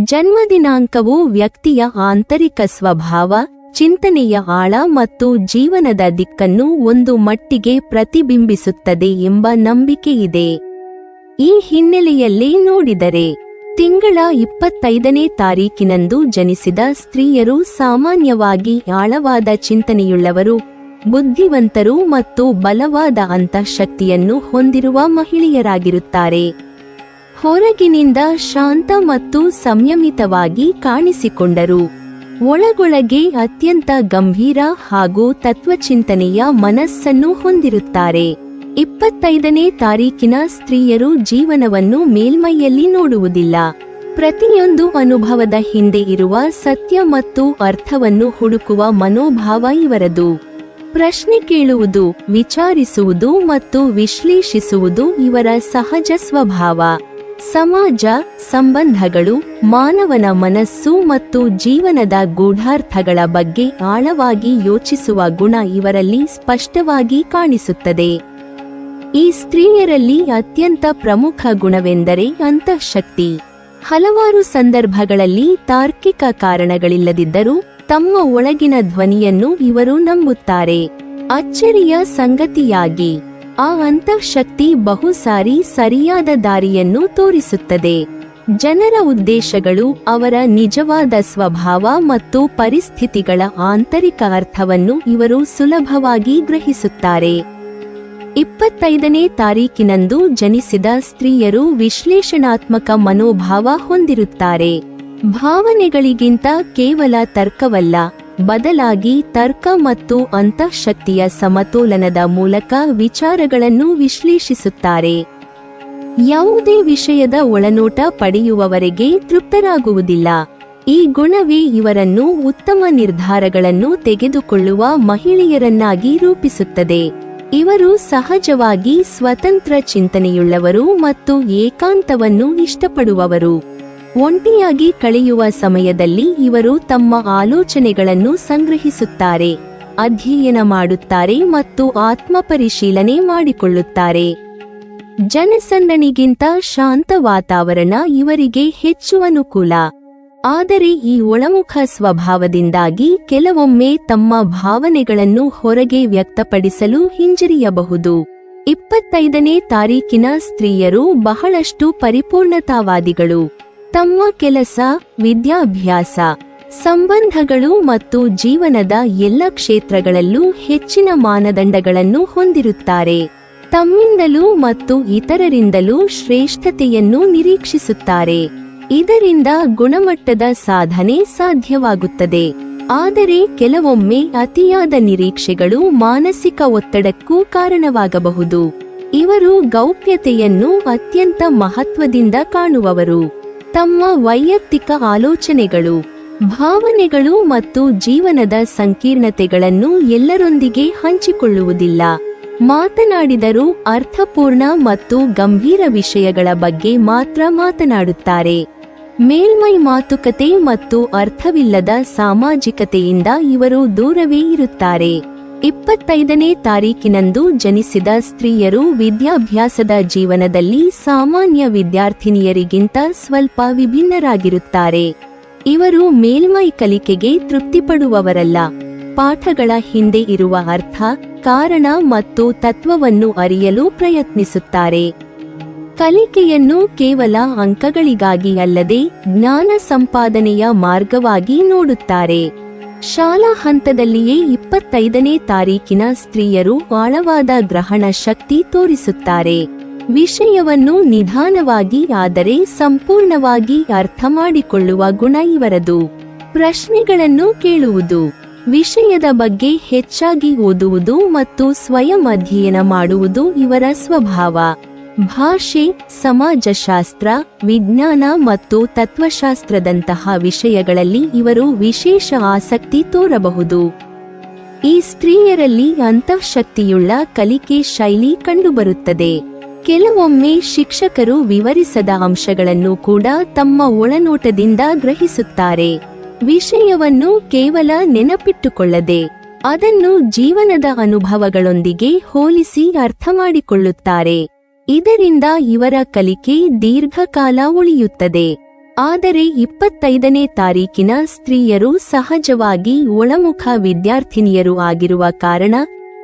ಜನ್ಮದಿನಾಂಕವು ವ್ಯಕ್ತಿಯ ಆಂತರಿಕ ಸ್ವಭಾವ, ಚಿಂತನೆಯ ಆಳ ಮತ್ತು ಜೀವನದ ದಿಕ್ಕನ್ನು ಒಂದು ಮಟ್ಟಿಗೆ ಪ್ರತಿಬಿಂಬಿಸುತ್ತದೆ ಎಂಬ ನಂಬಿಕೆಯಿದೆ. ಈ ಹಿನ್ನೆಲೆಯಲ್ಲಿ ನೋಡಿದರೆ ತಿಂಗಳ 25ನೇ ತಾರೀಕಿನಂದು ಜನಿಸಿದ ಸ್ತ್ರೀಯರು ಸಾಮಾನ್ಯವಾಗಿ ಆಳವಾದ ಚಿಂತನೆಯುಳ್ಳವರು, ಬುದ್ಧಿವಂತರು ಮತ್ತು ಬಲವಾದ ಅಂತಃಶಕ್ತಿಯನ್ನು ಹೊಂದಿರುವ ಮಹಿಳೆಯರಾಗಿರುತ್ತಾರೆ. ಹೊರಗಿನಿಂದ ಶಾಂತ ಮತ್ತು ಸಂಯಮಿತವಾಗಿ ಕಾಣಿಸಿಕೊಂಡರು, ಒಳಗೊಳಗೆ ಅತ್ಯಂತ ಗಂಭೀರ ಹಾಗೂ ತತ್ವಚಿಂತನೆಯ ಮನಸ್ಸನ್ನು ಹೊಂದಿರುತ್ತಾರೆ. 25ನೇ ತಾರೀಕಿನ ಸ್ತ್ರೀಯರು ಜೀವನವನ್ನು ಮೇಲ್ಮೈಯಲ್ಲಿ ನೋಡುವುದಿಲ್ಲ. ಪ್ರತಿಯೊಂದು ಅನುಭವದ ಹಿಂದೆ ಇರುವ ಸತ್ಯ ಮತ್ತು ಅರ್ಥವನ್ನು ಹುಡುಕುವ ಮನೋಭಾವ ಇವರದು. ಪ್ರಶ್ನೆ ಕೇಳುವುದು, ವಿಚಾರಿಸುವುದು ಮತ್ತು ವಿಶ್ಲೇಷಿಸುವುದು ಇವರ ಸಹಜ ಸ್ವಭಾವ. ಸಮಾಜ, ಸಂಬಂಧಗಳು, ಮಾನವನ ಮನಸ್ಸು ಮತ್ತು ಜೀವನದ ಗೂಢಾರ್ಥಗಳ ಬಗ್ಗೆ ಆಳವಾಗಿ ಯೋಚಿಸುವ ಗುಣ ಇವರಲ್ಲಿ ಸ್ಪಷ್ಟವಾಗಿ ಕಾಣಿಸುತ್ತದೆ. ಈ ಸ್ತ್ರೀಯರಲ್ಲಿ ಅತ್ಯಂತ ಪ್ರಮುಖ ಗುಣವೆಂದರೆ ಅಂತಃಶಕ್ತಿ. ಹಲವಾರು ಸಂದರ್ಭಗಳಲ್ಲಿ ತಾರ್ಕಿಕ ಕಾರಣಗಳಿಲ್ಲದಿದ್ದರೂ ತಮ್ಮ ಒಳಗಿನ ಧ್ವನಿಯನ್ನು ಇವರು ನಂಬುತ್ತಾರೆ. ಅಚ್ಚರಿಯ ಸಂಗತಿಯಾಗಿ ಆ ಅಂತಃಶಕ್ತಿ ಬಹುಸಾರಿ ಸರಿಯಾದ ದಾರಿಯನ್ನು ತೋರಿಸುತ್ತದೆ. ಜನರ ಉದ್ದೇಶಗಳು, ಅವರ ನಿಜವಾದ ಸ್ವಭಾವ ಮತ್ತು ಪರಿಸ್ಥಿತಿಗಳ ಆಂತರಿಕ ಅರ್ಥವನ್ನು ಇವರು ಸುಲಭವಾಗಿ ಗ್ರಹಿಸುತ್ತಾರೆ. 25ನೇ ತಾರೀಕಿನಂದು ಜನಿಸಿದ ಸ್ತ್ರೀಯರು ವಿಶ್ಲೇಷಣಾತ್ಮಕ ಮನೋಭಾವ ಹೊಂದಿರುತ್ತಾರೆ. ಭಾವನೆಗಳಿಗಿಂತ ಕೇವಲ ತರ್ಕವಲ್ಲ, ಬದಲಾಗಿ ತರ್ಕ ಮತ್ತು ಅಂತಃಶಕ್ತಿಯ ಸಮತೋಲನದ ಮೂಲಕ ವಿಚಾರಗಳನ್ನು ವಿಶ್ಲೇಷಿಸುತ್ತಾರೆ. ಯಾವುದೇ ವಿಷಯದ ಒಳನೋಟ ಪಡೆಯುವವರೆಗೆ ತೃಪ್ತರಾಗುವುದಿಲ್ಲ. ಈ ಗುಣವೇ ಇವರನ್ನು ಉತ್ತಮ ನಿರ್ಧಾರಗಳನ್ನು ತೆಗೆದುಕೊಳ್ಳುವ ಮಹಿಳೆಯರನ್ನಾಗಿ ರೂಪಿಸುತ್ತದೆ. ಇವರು ಸಹಜವಾಗಿ ಸ್ವತಂತ್ರ ಚಿಂತನೆಯುಳ್ಳವರು ಮತ್ತು ಏಕಾಂತವನ್ನು ಇಷ್ಟಪಡುವವರು. ಒಂಟಿಯಾಗಿ ಕಳೆಯುವ ಸಮಯದಲ್ಲಿ ಇವರು ತಮ್ಮ ಆಲೋಚನೆಗಳನ್ನು ಸಂಗ್ರಹಿಸುತ್ತಾರೆ, ಅಧ್ಯಯನ ಮಾಡುತ್ತಾರೆ ಮತ್ತು ಆತ್ಮಪರಿಶೀಲನೆ ಮಾಡಿಕೊಳ್ಳುತ್ತಾರೆ. ಜನಸಂದಣಿಗಿಂತ ಶಾಂತ ವಾತಾವರಣ ಇವರಿಗೆ ಹೆಚ್ಚು ಅನುಕೂಲ. ಆದರೆ ಈ ಒಳಮುಖ ಸ್ವಭಾವದಿಂದಾಗಿ ಕೆಲವೊಮ್ಮೆ ತಮ್ಮ ಭಾವನೆಗಳನ್ನು ಹೊರಗೆ ವ್ಯಕ್ತಪಡಿಸಲು ಹಿಂಜರಿಯಬಹುದು. 25ನೇ ತಾರೀಕಿನ ಸ್ತ್ರೀಯರು ಬಹಳಷ್ಟು ಪರಿಪೂರ್ಣತಾವಾದಿಗಳು. ತಮ್ಮ ಕೆಲಸ, ವಿದ್ಯಾಭ್ಯಾಸ, ಸಂಬಂಧಗಳು ಮತ್ತು ಜೀವನದ ಎಲ್ಲ ಕ್ಷೇತ್ರಗಳಲ್ಲೂ ಹೆಚ್ಚಿನ ಮಾನದಂಡಗಳನ್ನು ಹೊಂದಿರುತ್ತಾರೆ. ತಮ್ಮಿಂದಲೂ ಮತ್ತು ಇತರರಿಂದಲೂ ಶ್ರೇಷ್ಠತೆಯನ್ನು ನಿರೀಕ್ಷಿಸುತ್ತಾರೆ. ಇದರಿಂದ ಗುಣಮಟ್ಟದ ಸಾಧನೆ ಸಾಧ್ಯವಾಗುತ್ತದೆ. ಆದರೆ ಕೆಲವೊಮ್ಮೆ ಅತಿಯಾದ ನಿರೀಕ್ಷೆಗಳು ಮಾನಸಿಕ ಒತ್ತಡಕ್ಕೂ ಕಾರಣವಾಗಬಹುದು. ಇವರು ಗೌಪ್ಯತೆಯನ್ನು ಅತ್ಯಂತ ಮಹತ್ವದಿಂದ ಕಾಣುವವರು. ತಮ್ಮ ವೈಯಕ್ತಿಕ ಆಲೋಚನೆಗಳು, ಭಾವನೆಗಳು ಮತ್ತು ಜೀವನದ ಸಂಕೀರ್ಣತೆಗಳನ್ನು ಎಲ್ಲರೊಂದಿಗೆ ಹಂಚಿಕೊಳ್ಳುವುದಿಲ್ಲ. ಮಾತನಾಡಿದರೂ ಅರ್ಥಪೂರ್ಣ ಮತ್ತು ಗಂಭೀರ ವಿಷಯಗಳ ಬಗ್ಗೆ ಮಾತ್ರ ಮಾತನಾಡುತ್ತಾರೆ. ಮೇಲ್ಮೈ ಮಾತುಕತೆ ಮತ್ತು ಅರ್ಥವಿಲ್ಲದ ಸಾಮಾಜಿಕತೆಯಿಂದ ಇವರು ದೂರವೇ ಇರುತ್ತಾರೆ. 25ನೇ ತಾರೀಕಿನಂದು ಜನಿಸಿದ ಸ್ತ್ರೀಯರು ವಿದ್ಯಾಭ್ಯಾಸದ ಜೀವನದಲ್ಲಿ ಸಾಮಾನ್ಯ ವಿದ್ಯಾರ್ಥಿನಿಯರಿಗಿಂತ ಸ್ವಲ್ಪ ವಿಭಿನ್ನರಾಗಿರುತ್ತಾರೆ. ಇವರು ಮೇಲ್ಮೈ ಕಲಿಕೆಗೆ ತೃಪ್ತಿಪಡುವವರಲ್ಲ. ಪಾಠಗಳ ಹಿಂದೆ ಇರುವ ಅರ್ಥ, ಕಾರಣ ಮತ್ತು ತತ್ವವನ್ನು ಅರಿಯಲು ಪ್ರಯತ್ನಿಸುತ್ತಾರೆ. ಕಲಿಕೆಯನ್ನು ಕೇವಲ ಅಂಕಗಳಿಗಾಗಿ ಅಲ್ಲದೆ ಜ್ಞಾನ ಸಂಪಾದನೆಯ ಮಾರ್ಗವಾಗಿ ನೋಡುತ್ತಾರೆ. ಶಾಲಾ ಹಂತದಲ್ಲಿಯೇ 25ನೇ ತಾರೀಕಿನ ಸ್ತ್ರೀಯರು ಆಳವಾದ ಗ್ರಹಣ ಶಕ್ತಿ ತೋರಿಸುತ್ತಾರೆ. ವಿಷಯವನ್ನು ನಿಧಾನವಾಗಿ ಆದರೆ ಸಂಪೂರ್ಣವಾಗಿ ಅರ್ಥ ಮಾಡಿಕೊಳ್ಳುವ ಗುಣ ಇವರದು. ಪ್ರಶ್ನೆಗಳನ್ನು ಕೇಳುವುದು, ವಿಷಯದ ಬಗ್ಗೆ ಹೆಚ್ಚಾಗಿ ಓದುವುದು ಮತ್ತು ಸ್ವಯಂ ಅಧ್ಯಯನ ಮಾಡುವುದು ಇವರ ಸ್ವಭಾವ. ಭಾಷೆ, ಸಮಾಜಶಾಸ್ತ್ರ, ವಿಜ್ಞಾನ ಮತ್ತು ತತ್ವಶಾಸ್ತ್ರದಂತಹ ವಿಷಯಗಳಲ್ಲಿ ಇವರು ವಿಶೇಷ ಆಸಕ್ತಿ ತೋರಬಹುದು. ಈ ಸ್ತ್ರೀಯರಲ್ಲಿ ಅಂತಃಶಕ್ತಿಯುಳ್ಳ ಕಲಿಕೆ ಶೈಲಿ ಕಂಡುಬರುತ್ತದೆ. ಕೆಲವೊಮ್ಮೆ ಶಿಕ್ಷಕರು ವಿವರಿಸದ ಅಂಶಗಳನ್ನು ಕೂಡ ತಮ್ಮ ಒಳನೋಟದಿಂದ ಗ್ರಹಿಸುತ್ತಾರೆ. ವಿಷಯವನ್ನು ಕೇವಲ ನೆನಪಿಟ್ಟುಕೊಳ್ಳದೆ ಅದನ್ನು ಜೀವನದ ಅನುಭವಗಳೊಂದಿಗೆ ಹೋಲಿಸಿ ಅರ್ಥಮಾಡಿಕೊಳ್ಳುತ್ತಾರೆ. ಇದರಿಂದ ಇವರ ಕಲಿಕೆ ದೀರ್ಘಕಾಲ ಉಳಿಯುತ್ತದೆ. ಆದರೆ 25ನೇ ತಾರೀಕಿನ ಸ್ತ್ರೀಯರು ಸಹಜವಾಗಿ ಒಳಮುಖ ವಿದ್ಯಾರ್ಥಿನಿಯರು ಆಗಿರುವ ಕಾರಣ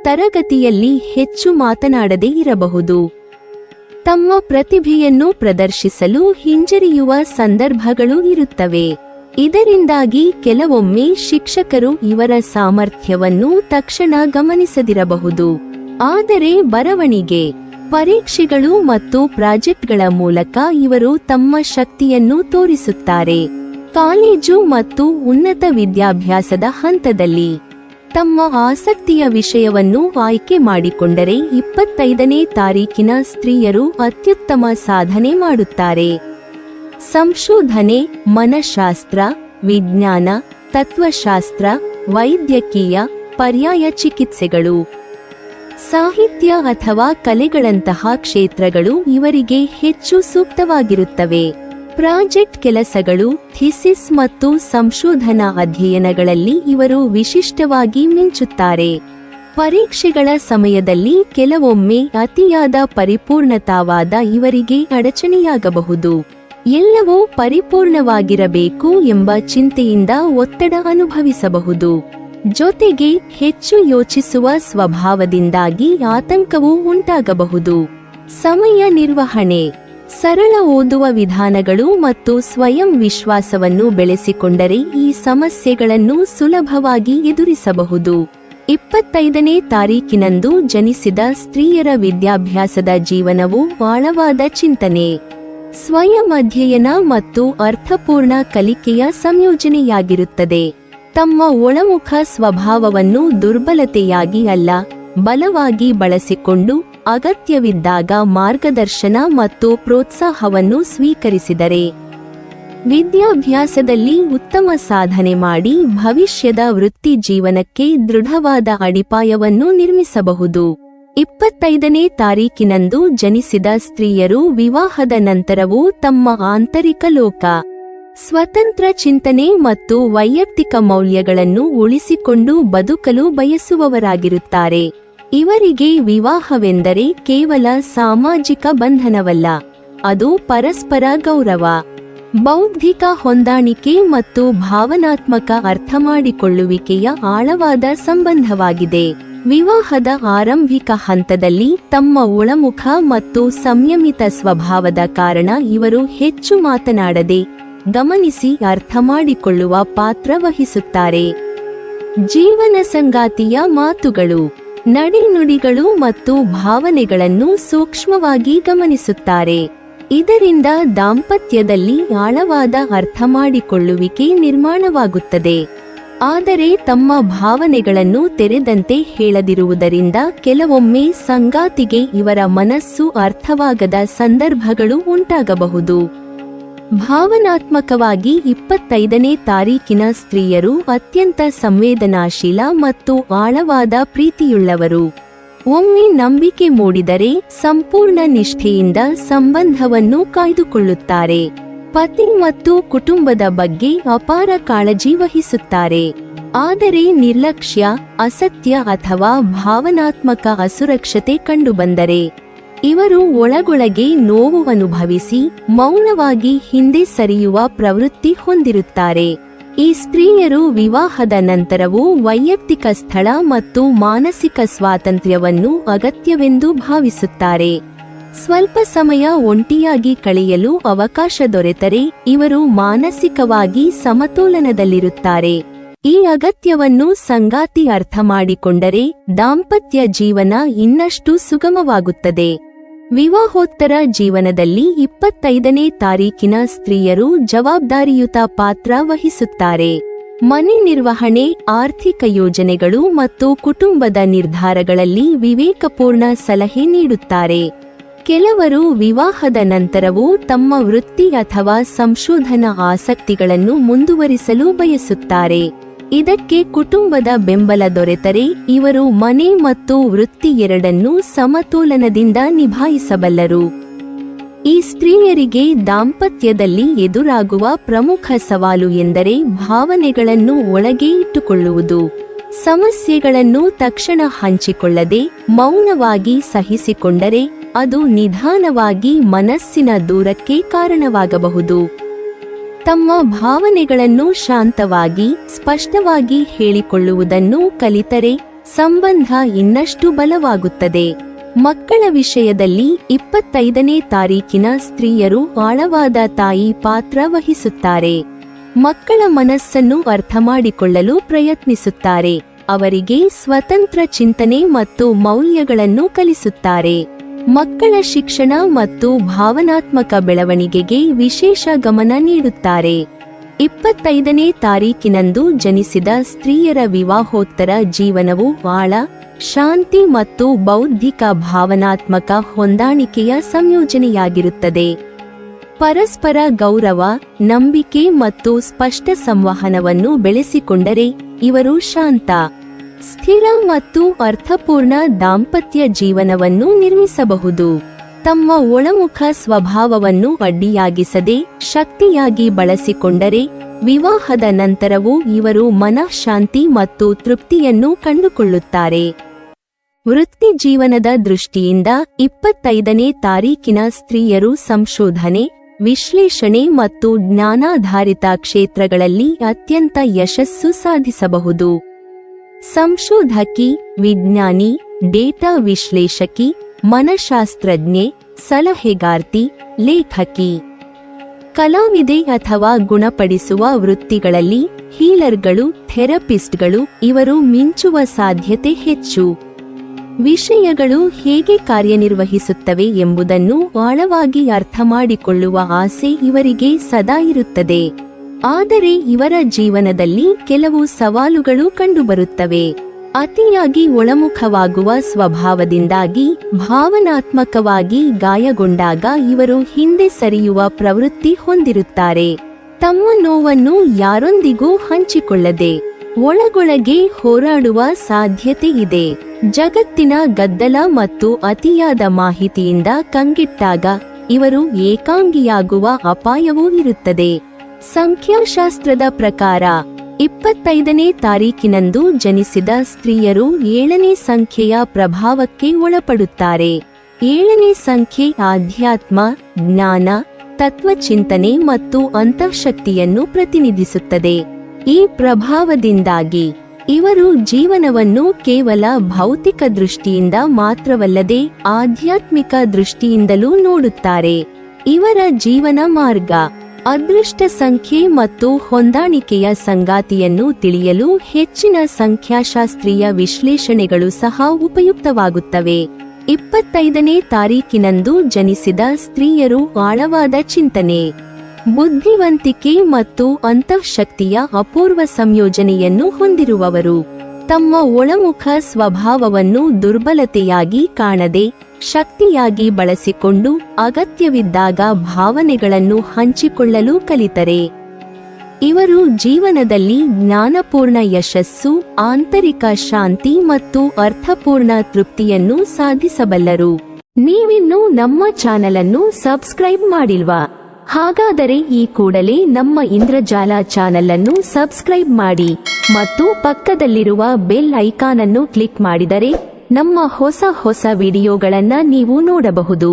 ತರಗತಿಯಲ್ಲಿ ಹೆಚ್ಚು ಮಾತನಾಡದೇ ಇರಬಹುದು. ತಮ್ಮ ಪ್ರತಿಭೆಯನ್ನು ಪ್ರದರ್ಶಿಸಲು ಹಿಂಜರಿಯುವ ಸಂದರ್ಭಗಳು ಇರುತ್ತವೆ. ಇದರಿಂದಾಗಿ ಕೆಲವೊಮ್ಮೆ ಶಿಕ್ಷಕರು ಇವರ ಸಾಮರ್ಥ್ಯವನ್ನು ತಕ್ಷಣ ಗಮನಿಸದಿರಬಹುದು. ಆದರೆ ಬರವಣಿಗೆ, ಪರೀಕ್ಷೆಗಳು ಮತ್ತು ಪ್ರಾಜೆಕ್ಟ್ಗಳ ಮೂಲಕ ಇವರು ತಮ್ಮ ಶಕ್ತಿಯನ್ನು ತೋರಿಸುತ್ತಾರೆ. ಕಾಲೇಜು ಮತ್ತು ಉನ್ನತ ವಿದ್ಯಾಭ್ಯಾಸದ ಹಂತದಲ್ಲಿ ತಮ್ಮ ಆಸಕ್ತಿಯ ವಿಷಯವನ್ನು ಆಯ್ಕೆ ಮಾಡಿಕೊಂಡರೆ 25ನೇ ತಾರೀಕಿನ ಸ್ತ್ರೀಯರು ಅತ್ಯುತ್ತಮ ಸಾಧನೆ ಮಾಡುತ್ತಾರೆ. ಸಂಶೋಧನೆ, ಮನಃಶಾಸ್ತ್ರ, ವಿಜ್ಞಾನ, ತತ್ವಶಾಸ್ತ್ರ, ವೈದ್ಯಕೀಯ, ಪರ್ಯಾಯ ಚಿಕಿತ್ಸೆಗಳು, ಸಾಹಿತ್ಯ ಅಥವಾ ಕಲೆಗಳಂತಹ ಕ್ಷೇತ್ರಗಳು ಇವರಿಗೆ ಹೆಚ್ಚು ಸೂಕ್ತವಾಗಿರುತ್ತವೆ. ಪ್ರಾಜೆಕ್ಟ್ ಕೆಲಸಗಳು, ಥೀಸಿಸ್ ಮತ್ತು ಸಂಶೋಧನಾ ಅಧ್ಯಯನಗಳಲ್ಲಿ ಇವರು ವಿಶಿಷ್ಟವಾಗಿ ಮಿಂಚುತ್ತಾರೆ. ಪರೀಕ್ಷೆಗಳ ಸಮಯದಲ್ಲಿ ಕೆಲವೊಮ್ಮೆ ಅತಿಯಾದ ಪರಿಪೂರ್ಣತಾವಾದ ಇವರಿಗೆ ಅಡಚಣೆಯಾಗಬಹುದು. ಎಲ್ಲವೂ ಪರಿಪೂರ್ಣವಾಗಿರಬೇಕು ಎಂಬ ಚಿಂತೆಯಿಂದ ಒತ್ತಡ ಅನುಭವಿಸಬಹುದು. ಜೊತೆಗೆ ಹೆಚ್ಚು ಯೋಚಿಸುವ ಸ್ವಭಾವದಿಂದಾಗಿ ಆತಂಕವೂ ಉಂಟಾಗಬಹುದು. ಸಮಯ ನಿರ್ವಹಣೆ, ಸರಳ ಓದುವ ವಿಧಾನಗಳು ಮತ್ತು ಸ್ವಯಂ ವಿಶ್ವಾಸವನ್ನು ಬೆಳೆಸಿಕೊಂಡರೆ ಈ ಸಮಸ್ಯೆಗಳನ್ನು ಸುಲಭವಾಗಿ ಎದುರಿಸಬಹುದು. 25ನೇ ತಾರೀಕಿನಂದು ಜನಿಸಿದ ಸ್ತ್ರೀಯರ ವಿದ್ಯಾಭ್ಯಾಸದ ಜೀವನವು ಆಳವಾದ ಚಿಂತನೆ, ಸ್ವಯಂ ಅಧ್ಯಯನ ಮತ್ತು ಅರ್ಥಪೂರ್ಣ ಕಲಿಕೆಯ ಸಂಯೋಜನೆಯಾಗಿರುತ್ತದೆ. ತಮ್ಮ ಒಳಮುಖ ಸ್ವಭಾವವನ್ನು ದುರ್ಬಲತೆಯಾಗಿ ಅಲ್ಲ, ಬಲವಾಗಿ ಬಳಸಿಕೊಂಡು ಅಗತ್ಯವಿದ್ದಾಗ ಮಾರ್ಗದರ್ಶನ ಮತ್ತು ಪ್ರೋತ್ಸಾಹವನ್ನು ಸ್ವೀಕರಿಸಿದರೆ ವಿದ್ಯಾಭ್ಯಾಸದಲ್ಲಿ ಉತ್ತಮ ಸಾಧನೆ ಮಾಡಿ ಭವಿಷ್ಯದ ವೃತ್ತಿ ಜೀವನಕ್ಕೆ ದೃಢವಾದ ಅಡಿಪಾಯವನ್ನು ನಿರ್ಮಿಸಬಹುದು. 25ನೇ ತಾರೀಕಿನಂದು ಜನಿಸಿದ ಸ್ತ್ರೀಯರು ವಿವಾಹದ ನಂತರವೂ ತಮ್ಮ ಆಂತರಿಕ ಲೋಕ, ಸ್ವತಂತ್ರ ಚಿಂತನೆ ಮತ್ತು ವೈಯಕ್ತಿಕ ಮೌಲ್ಯಗಳನ್ನು ಉಳಿಸಿಕೊಂಡು ಬದುಕಲು ಬಯಸುವವರಾಗಿರುತ್ತಾರೆ. ಇವರಿಗೆ ವಿವಾಹವೆಂದರೆ ಕೇವಲ ಸಾಮಾಜಿಕ ಬಂಧನವಲ್ಲ, ಅದು ಪರಸ್ಪರ ಗೌರವ, ಬೌದ್ಧಿಕ ಹೊಂದಾಣಿಕೆ ಮತ್ತು ಭಾವನಾತ್ಮಕ ಅರ್ಥಮಾಡಿಕೊಳ್ಳುವಿಕೆಯ ಆಳವಾದ ಸಂಬಂಧವಾಗಿದೆ. ವಿವಾಹದ ಆರಂಭಿಕ ಹಂತದಲ್ಲಿ ತಮ್ಮ ಒಳಮುಖ ಮತ್ತು ಸಂಯಮಿತ ಸ್ವಭಾವದ ಕಾರಣ ಇವರು ಹೆಚ್ಚು ಮಾತನಾಡದೆ ಗಮನಿಸಿ ಅರ್ಥಮಾಡಿಕೊಳ್ಳುವ ಪಾತ್ರ ವಹಿಸುತ್ತಾರೆ. ಜೀವನ ಸಂಗಾತಿಯ ಮಾತುಗಳು, ನಡೆನುಡಿಗಳು ಮತ್ತು ಭಾವನೆಗಳನ್ನು ಸೂಕ್ಷ್ಮವಾಗಿ ಗಮನಿಸುತ್ತಾರೆ. ಇದರಿಂದ ದಾಂಪತ್ಯದಲ್ಲಿ ಆಳವಾದ ಅರ್ಥಮಾಡಿಕೊಳ್ಳುವಿಕೆ ನಿರ್ಮಾಣವಾಗುತ್ತದೆ. ಆದರೆ ತಮ್ಮ ಭಾವನೆಗಳನ್ನು ತೆರೆದಂತೆ ಹೇಳದಿರುವುದರಿಂದ ಕೆಲವೊಮ್ಮೆ ಸಂಗಾತಿಗೆ ಇವರ ಮನಸ್ಸು ಅರ್ಥವಾಗದ ಸಂದರ್ಭಗಳು ಉಂಟಾಗಬಹುದು. ಭಾವನಾತ್ಮಕವಾಗಿ 25ನೇ ತಾರೀಕಿನ ಸ್ತ್ರೀಯರು ಅತ್ಯಂತ ಸಂವೇದನಾಶೀಲ ಮತ್ತು ಆಳವಾದ ಪ್ರೀತಿಯುಳ್ಳವರು. ಒಮ್ಮೆ ನಂಬಿಕೆ ಮೂಡಿದರೆ ಸಂಪೂರ್ಣ ನಿಷ್ಠೆಯಿಂದ ಸಂಬಂಧವನ್ನು ಕಾಯ್ದುಕೊಳ್ಳುತ್ತಾರೆ. ಪತಿ ಮತ್ತು ಕುಟುಂಬದ ಬಗ್ಗೆ ಅಪಾರ ಕಾಳಜಿ ವಹಿಸುತ್ತಾರೆ. ಆದರೆ ನಿರ್ಲಕ್ಷ್ಯ, ಅಸತ್ಯ ಅಥವಾ ಭಾವನಾತ್ಮಕ ಅಸುರಕ್ಷತೆ ಕಂಡುಬಂದರೆ ಇವರು ಒಳಗೊಳಗೆ ನೋವು ಅನುಭವಿಸಿ ಮೌನವಾಗಿ ಹಿಂದೆ ಸರಿಯುವ ಪ್ರವೃತ್ತಿ ಹೊಂದಿರುತ್ತಾರೆ. ಈ ಸ್ತ್ರೀಯರು ವಿವಾಹದ ನಂತರವೂ ವೈಯಕ್ತಿಕ ಸ್ಥಳ ಮತ್ತು ಮಾನಸಿಕ ಸ್ವಾತಂತ್ರ್ಯವನ್ನು ಅಗತ್ಯವೆಂದು ಭಾವಿಸುತ್ತಾರೆ. ಸ್ವಲ್ಪ ಸಮಯ ಒಂಟಿಯಾಗಿ ಕಳೆಯಲು ಅವಕಾಶ ದೊರೆತರೆ ಇವರು ಮಾನಸಿಕವಾಗಿ ಸಮತೋಲನದಲ್ಲಿರುತ್ತಾರೆ. ಈ ಅಗತ್ಯವನ್ನು ಸಂಗಾತಿ ಅರ್ಥ ಮಾಡಿಕೊಂಡರೆ ದಾಂಪತ್ಯ ಜೀವನ ಇನ್ನಷ್ಟು ಸುಗಮವಾಗುತ್ತದೆ. ವಿವಾಹೋತ್ತರ ಜೀವನದಲ್ಲಿ 25ನೇ ತಾರೀಕಿನ ಸ್ತ್ರೀಯರು ಜವಾಬ್ದಾರಿಯುತ ಪಾತ್ರ ವಹಿಸುತ್ತಾರೆ. ಮನೆ ನಿರ್ವಹಣೆ, ಆರ್ಥಿಕ ಯೋಜನೆಗಳು ಮತ್ತು ಕುಟುಂಬದ ನಿರ್ಧಾರಗಳಲ್ಲಿ ವಿವೇಕಪೂರ್ಣ ಸಲಹೆ ನೀಡುತ್ತಾರೆ. ಕೆಲವರು ವಿವಾಹದ ನಂತರವೂ ತಮ್ಮ ವೃತ್ತಿ ಅಥವಾ ಸಂಶೋಧನಾ ಆಸಕ್ತಿಗಳನ್ನು ಮುಂದುವರಿಸಲು ಬಯಸುತ್ತಾರೆ. ಇದಕ್ಕೆ ಕುಟುಂಬದ ಬೆಂಬಲ ದೊರೆತರೆ ಇವರು ಮನೆ ಮತ್ತು ವೃತ್ತಿ ಎರಡನ್ನೂ ಸಮತೋಲನದಿಂದ ನಿಭಾಯಿಸಬಲ್ಲರು. ಈ ಸ್ತ್ರೀಯರಿಗೆ ದಾಂಪತ್ಯದಲ್ಲಿ ಎದುರಾಗುವ ಪ್ರಮುಖ ಸವಾಲು ಎಂದರೆ ಭಾವನೆಗಳನ್ನು ಒಳಗೆ ಇಟ್ಟುಕೊಳ್ಳುವುದು. ಸಮಸ್ಯೆಗಳನ್ನು ತಕ್ಷಣ ಹಂಚಿಕೊಳ್ಳದೆ ಮೌನವಾಗಿ ಸಹಿಸಿಕೊಂಡರೆ ಅದು ನಿಧಾನವಾಗಿ ಮನಸ್ಸಿನ ದೂರಕ್ಕೆ ಕಾರಣವಾಗಬಹುದು. ತಮ್ಮ ಭಾವನೆಗಳನ್ನು ಶಾಂತವಾಗಿ ಸ್ಪಷ್ಟವಾಗಿ ಹೇಳಿಕೊಳ್ಳುವುದನ್ನು ಕಲಿತರೆ ಸಂಬಂಧ ಇನ್ನಷ್ಟು ಬಲವಾಗುತ್ತದೆ. ಮಕ್ಕಳ ವಿಷಯದಲ್ಲಿ 25ನೇ ತಾರೀಕಿನ ಸ್ತ್ರೀಯರು ಆಳವಾದ ತಾಯಿ ಪಾತ್ರ ವಹಿಸುತ್ತಾರೆ. ಮಕ್ಕಳ ಮನಸ್ಸನ್ನು ಅರ್ಥಮಾಡಿಕೊಳ್ಳಲು ಪ್ರಯತ್ನಿಸುತ್ತಾರೆ. ಅವರಿಗೆ ಸ್ವತಂತ್ರ ಚಿಂತನೆ ಮತ್ತು ಮೌಲ್ಯಗಳನ್ನು ಕಲಿಸುತ್ತಾರೆ. ಮಕ್ಕಳ ಶಿಕ್ಷಣ ಮತ್ತು ಭಾವನಾತ್ಮಕ ಬೆಳವಣಿಗೆಗೆ ವಿಶೇಷ ಗಮನ ನೀಡುತ್ತಾರೆ. 25ನೇ ತಾರೀಕಿನಂದು ಜನಿಸಿದ ಸ್ತ್ರೀಯರ ವಿವಾಹೋತ್ತರ ಜೀವನವು ಆಳ, ಶಾಂತಿ ಮತ್ತು ಬೌದ್ಧಿಕ ಭಾವನಾತ್ಮಕ ಹೊಂದಾಣಿಕೆಯ ಸಂಯೋಜನೆಯಾಗಿರುತ್ತದೆ. ಪರಸ್ಪರ ಗೌರವ, ನಂಬಿಕೆ ಮತ್ತು ಸ್ಪಷ್ಟ ಸಂವಹನವನ್ನು ಬೆಳೆಸಿಕೊಂಡರೆ ಇವರು ಶಾಂತ, ಸ್ಥಿರ ಮತ್ತು ಅರ್ಥಪೂರ್ಣ ದಾಂಪತ್ಯ ಜೀವನವನ್ನು ನಿರ್ಮಿಸಬಹುದು. ತಮ್ಮ ಒಳಮುಖ ಸ್ವಭಾವವನ್ನು ಅಡ್ಡಿಯಾಗಿಸದೆ ಶಕ್ತಿಯಾಗಿ ಬಳಸಿಕೊಂಡರೆ ವಿವಾಹದ ನಂತರವೂ ಇವರು ಮನಃಶಾಂತಿ ಮತ್ತು ತೃಪ್ತಿಯನ್ನು ಕಂಡುಕೊಳ್ಳುತ್ತಾರೆ. ವೃತ್ತಿ ಜೀವನದ ದೃಷ್ಟಿಯಿಂದ 25ನೇ ತಾರೀಕಿನ ಸ್ತ್ರೀಯರು ಸಂಶೋಧನೆ, ವಿಶ್ಲೇಷಣೆ ಮತ್ತು ಜ್ಞಾನಾಧಾರಿತ ಕ್ಷೇತ್ರಗಳಲ್ಲಿ ಅತ್ಯಂತ ಯಶಸ್ಸು ಸಾಧಿಸಬಹುದು. ಸಂಶೋಧಕಿ, ವಿಜ್ಞಾನಿ, ಡೇಟಾ ವಿಶ್ಲೇಷಕಿ, ಮನಃಶಾಸ್ತ್ರಜ್ಞೆ, ಸಲಹೆಗಾರ್ತಿ, ಲೇಖಕಿ, ಕಲಾವಿದೆ ಅಥವಾ ಗುಣಪಡಿಸುವ ವೃತ್ತಿಗಳಲ್ಲಿ ಹೀಲರ್ಗಳು, ಥೆರಪಿಸ್ಟ್ಗಳು ಇವರು ಮಿಂಚುವ ಸಾಧ್ಯತೆ ಹೆಚ್ಚು. ವಿಷಯಗಳು ಹೇಗೆ ಕಾರ್ಯನಿರ್ವಹಿಸುತ್ತವೆ ಎಂಬುದನ್ನು ಆಳವಾಗಿ ಅರ್ಥಮಾಡಿಕೊಳ್ಳುವ ಆಸೆ ಇವರಿಗೆ ಸದಾ ಇರುತ್ತದೆ. ಆದರೆ ಇವರ ಜೀವನದಲ್ಲಿ ಕೆಲವು ಸವಾಲುಗಳು ಕಂಡುಬರುತ್ತವೆ. ಅತಿಯಾಗಿ ಒಳಮುಖವಾಗುವ ಸ್ವಭಾವದಿಂದಾಗಿ ಭಾವನಾತ್ಮಕವಾಗಿ ಗಾಯಗೊಂಡಾಗ ಇವರು ಹಿಂದೆ ಸರಿಯುವ ಪ್ರವೃತ್ತಿ ಹೊಂದಿರುತ್ತಾರೆ. ತಮ್ಮ ನೋವನ್ನು ಯಾರೊಂದಿಗೂ ಹಂಚಿಕೊಳ್ಳದೆ ಒಳಗೊಳಗೆ ಹೋರಾಡುವ ಸಾಧ್ಯತೆ ಇದೆ. ಜಗತ್ತಿನ ಗದ್ದಲ ಮತ್ತು ಅತಿಯಾದ ಮಾಹಿತಿಯಿಂದ ಕಂಗೆಟ್ಟಾಗ ಇವರು ಏಕಾಂಗಿಯಾಗುವ ಅಪಾಯವೂ ಇರುತ್ತದೆ. ಸಂಖ್ಯಾಶಾಸ್ತ್ರದ ಪ್ರಕಾರ 25ನೇ ತಾರೀಕಿನಂದು ಜನಿಸಿದ ಸ್ತ್ರೀಯರು 7ನೇ ಸಂಖ್ಯೆಯ ಪ್ರಭಾವಕ್ಕೆ ಒಳಪಡುತ್ತಾರೆ. 7ನೇ ಸಂಖ್ಯೆ ಆಧ್ಯಾತ್ಮ, ಜ್ಞಾನ, ತತ್ವಚಿಂತನೆ ಮತ್ತು ಅಂತಃಶಕ್ತಿಯನ್ನು ಪ್ರತಿನಿಧಿಸುತ್ತದೆ. ಈ ಪ್ರಭಾವದಿಂದಾಗಿ ಇವರು ಜೀವನವನ್ನು ಕೇವಲ ಭೌತಿಕ ದೃಷ್ಟಿಯಿಂದ ಮಾತ್ರವಲ್ಲದೆ ಆಧ್ಯಾತ್ಮಿಕ ದೃಷ್ಟಿಯಿಂದಲೂ ನೋಡುತ್ತಾರೆ. ಇವರ ಜೀವನ ಮಾರ್ಗ, ಅದೃಷ್ಟ ಸಂಖ್ಯೆ ಮತ್ತು ಹೊಂದಾಣಿಕೆಯ ಸಂಗಾತಿಯನ್ನು ತಿಳಿಯಲು ಹೆಚ್ಚಿನ ಸಂಖ್ಯಾಶಾಸ್ತ್ರೀಯ ವಿಶ್ಲೇಷಣೆಗಳು ಸಹ ಉಪಯುಕ್ತವಾಗುತ್ತವೆ. 25ನೇ ತಾರೀಕಿನಂದು ಜನಿಸಿದ ಸ್ತ್ರೀಯರು ಆಳವಾದ ಚಿಂತನೆ, ಬುದ್ಧಿವಂತಿಕೆ ಮತ್ತು ಅಂತಃಶಕ್ತಿಯ ಅಪೂರ್ವ ಸಂಯೋಜನೆಯನ್ನು ಹೊಂದಿರುವವರು. ತಮ್ಮ ಒಳಮುಖ ಸ್ವಭಾವವನ್ನು ದುರ್ಬಲತೆಯಾಗಿ ಕಾಣದೆ ಶಕ್ತಿಯಾಗಿ ಬಳಸಿಕೊಂಡು ಅಗತ್ಯವಿದ್ದಾಗ ಭಾವನೆಗಳನ್ನು ಹಂಚಿಕೊಳ್ಳಲು ಕಲಿತರೆ ಇವರು ಜೀವನದಲ್ಲಿ ಜ್ಞಾನಪೂರ್ಣ ಯಶಸ್ಸು, ಆಂತರಿಕ ಶಾಂತಿ ಮತ್ತು ಅರ್ಥಪೂರ್ಣ ತೃಪ್ತಿಯನ್ನು ಸಾಧಿಸಬಲ್ಲರು. ನೀವಿನ್ನೂ ನಮ್ಮ ಚಾನೆಲ್ ಅನ್ನು ಸಬ್ಸ್ಕ್ರೈಬ್ ಮಾಡಿಲ್ವಾ? ಹಾಗಾದರೆ ಈ ಕೂಡಲೇ ನಮ್ಮ ಇಂದ್ರಜಾಲ ಚಾನೆಲ್ ಅನ್ನು ಸಬ್ಸ್ಕ್ರೈಬ್ ಮಾಡಿ ಮತ್ತು ಪಕ್ಕದಲ್ಲಿರುವ ಬೆಲ್ ಐಕಾನ್ ಅನ್ನು ಕ್ಲಿಕ್ ಮಾಡಿದರೆ ನಮ್ಮ ಹೊಸ ವಿಡಿಯೋಗಳನ್ನು ನೀವು ನೋಡಬಹುದು.